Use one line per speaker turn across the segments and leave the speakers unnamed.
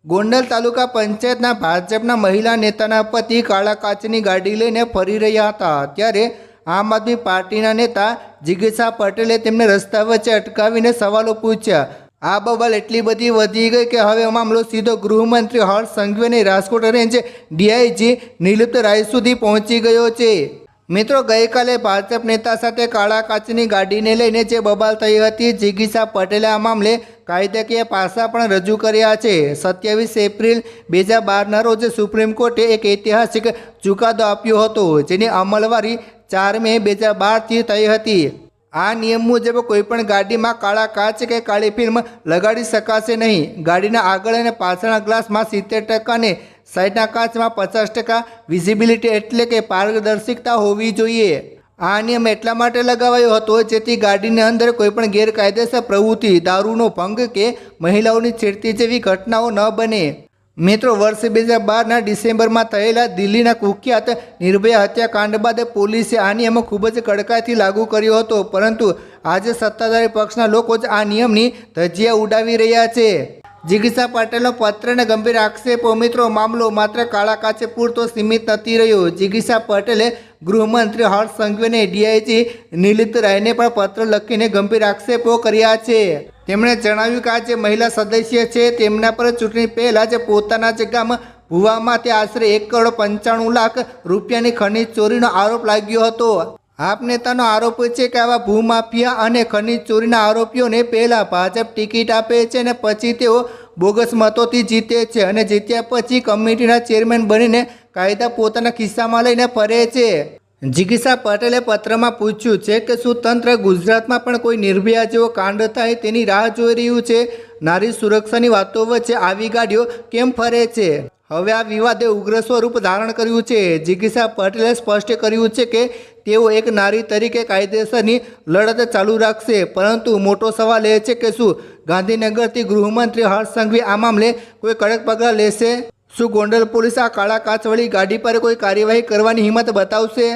ગોંડલ તાલુકા પંચાયતના ભાજપના મહિલા નેતાના પતિ કાળા કાચની ગાડી લઈને ફરી રહ્યા હતા ત્યારે આમ આદમી પાર્ટીના નેતા જિગીશા પટેલે તેમને રસ્તા વચ્ચે અટકાવીને સવાલો પૂછ્યા। આ બબાલ એટલી બધી વધી ગઈ કે હવે મામલો સીધો ગૃહમંત્રી હર્ષ સંઘવીની રાજકોટ રેન્જ ડીઆઈજી નિલુપ્ત રાય સુધી પહોંચી ગયો છે। મિત્રો, ગઈકાલે ભાજપ નેતા સાથે કાળા કાચની ગાડીને લઈને જે બબાલ થઈ હતી, જિગીશા પટેલે આ મામલે કાયદાકીય પાસા પણ રજૂ કર્યા છે। 27 એપ્રિલ 2012ના રોજ સુપ્રીમ કોર્ટે એક ઐતિહાસિક ચુકાદો આપ્યો હતો, જેની અમલવારી 4 મે 2012થી થઈ હતી। આ નિયમ મુજબ કોઈપણ ગાડીમાં કાળા કાચ કે કાળી ફિલ્મ લગાડી શકાશે નહીં। ગાડીના આગળ અને પાછળના ગ્લાસમાં 70% અને સાઈડના કાચમાં 50% વિઝિબિલિટી એટલે કે પારદર્શિકતા હોવી જોઈએ। આ નિયમ એટલા માટે લગાવાયો હતો જેથી ગાડીની અંદર કોઈપણ ગેરકાયદેસર પ્રવૃત્તિ, દારૂનો ભંગ કે મહિલાઓની છેડતી જેવી ઘટનાઓ ન બને। મિત્રો, વર્ષ 2012ના ડિસેમ્બરમાં થયેલા દિલ્હીના કુખ્યાત નિર્ભયા હત્યાકાંડ બાદ પોલીસે આ નિયમ ખૂબ જ કડકાઈથી લાગુ કર્યો હતો, પરંતુ આજે સત્તાધારી પક્ષના લોકો જ આ નિયમની ધજિયા ઉડાવી રહ્યા છે। જિગીશા પટેલનો પત્ર અને ગંભીર આક્ષેપો। મિત્રો, મામલો માત્ર કાળા કાચે પૂરતો સીમિત નથી રહ્યો। જિગીશા પટેલે ગૃહમંત્રી હર્ષ સંઘવીને ડીઆઈજી નિલુપ્ત રાયને પણ પત્ર લખીને ગંભીર આક્ષેપો કર્યા છે। તેમણે જણાવ્યું કે આ જે મહિલા સદસ્ય છે તેમના પર ચૂંટણી પહેલાં જ પોતાના જ ગામ ભુવામાં તે આશરે 1,95,00,000 રૂપિયાની ખનીજ ચોરીનો આરોપ લાગ્યો હતો। આપ નેતાનો આરોપ છે કે આવા ભૂમાફિયા અને ખનીજ ચોરીના આરોપીઓને પહેલાં ભાજપ ટિકિટ આપે છે અને પછી તેઓ બોગસ મતોથી જીતે છે અને જીત્યા પછી કમિટીના ચેરમેન બનીને કાયદા પોતાના ખિસ્સામાં લઈને ફરે છે। જિગીશા પટેલે પત્રમાં પૂછ્યું છે કે શું તંત્ર ગુજરાતમાં પણ કોઈ નિર્ભયા જેવો કાંડ થાય તેની રાહ જોઈ રહ્યું છે? નારી સુરક્ષાની વાતો વચ્ચે આવી ગાડીઓ કેમ ફરે છે? હવે આ વિવાદે ઉગ્ર સ્વરૂપ ધારણ કર્યું છે। જિગીશા પટેલે સ્પષ્ટ કર્યું છે કે તેઓ એક નારી તરીકે કાયદેસરની લડત ચાલુ રાખશે, પરંતુ મોટો સવાલ એ છે કે શું ગાંધીનગરથી ગૃહમંત્રી હર્ષ સંઘવી આ મામલે કોઈ કડક પગલાં લેશે? શું ગોંડલ પોલીસ આ કાળા કાચવાળી ગાડી પર કોઈ કાર્યવાહી કરવાની હિંમત બતાવશે?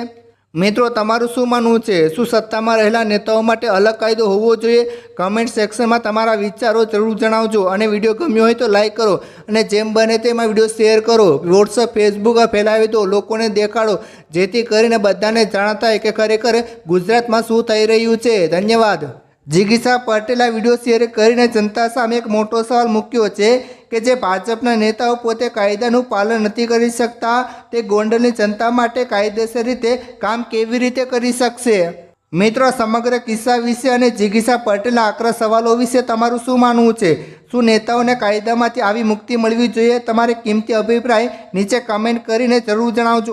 મિત્રો, તમારું શું માનવું છે? શું સત્તામાં રહેલા નેતાઓ માટે અલગ કાયદો હોવો જોઈએ? કમેન્ટ સેક્શનમાં તમારા વિચારો જરૂર જણાવજો અને વિડીયો ગમ્યો હોય તો લાઈક કરો અને જેમ બને તેમાં વિડીયો શેર કરો, વોટ્સઅપ, ફેસબુક ફેલાવી દો, લોકોને દેખાડો, જેથી કરીને બધાને જાણ થાય કે ખરેખર ગુજરાતમાં શું થઈ રહ્યું છે। ધન્યવાદ। જિગીશા પટેલે આ વિડીયો શેર કરીને જનતા સામે એક મોટો સવાલ મૂક્યો છે કે જે ભાજપના નેતાઓ પોતે કાયદાનું પાલન નથી કરી શકતા, તે ગોંડલની જનતા માટે કાયદેસર રીતે કામ કેવી રીતે કરી શકશે? મિત્રો, સમગ્ર કિસ્સા વિશે અને જિગીશા પટેલના આકરા સવાલો વિશે તમારું શું માનવું છે? શું નેતાઓને કાયદામાંથી આવી મુક્તિ મળવી જોઈએ? તમારે કિંમતી અભિપ્રાય નીચે કમેન્ટ કરીને જરૂર જણાવજો।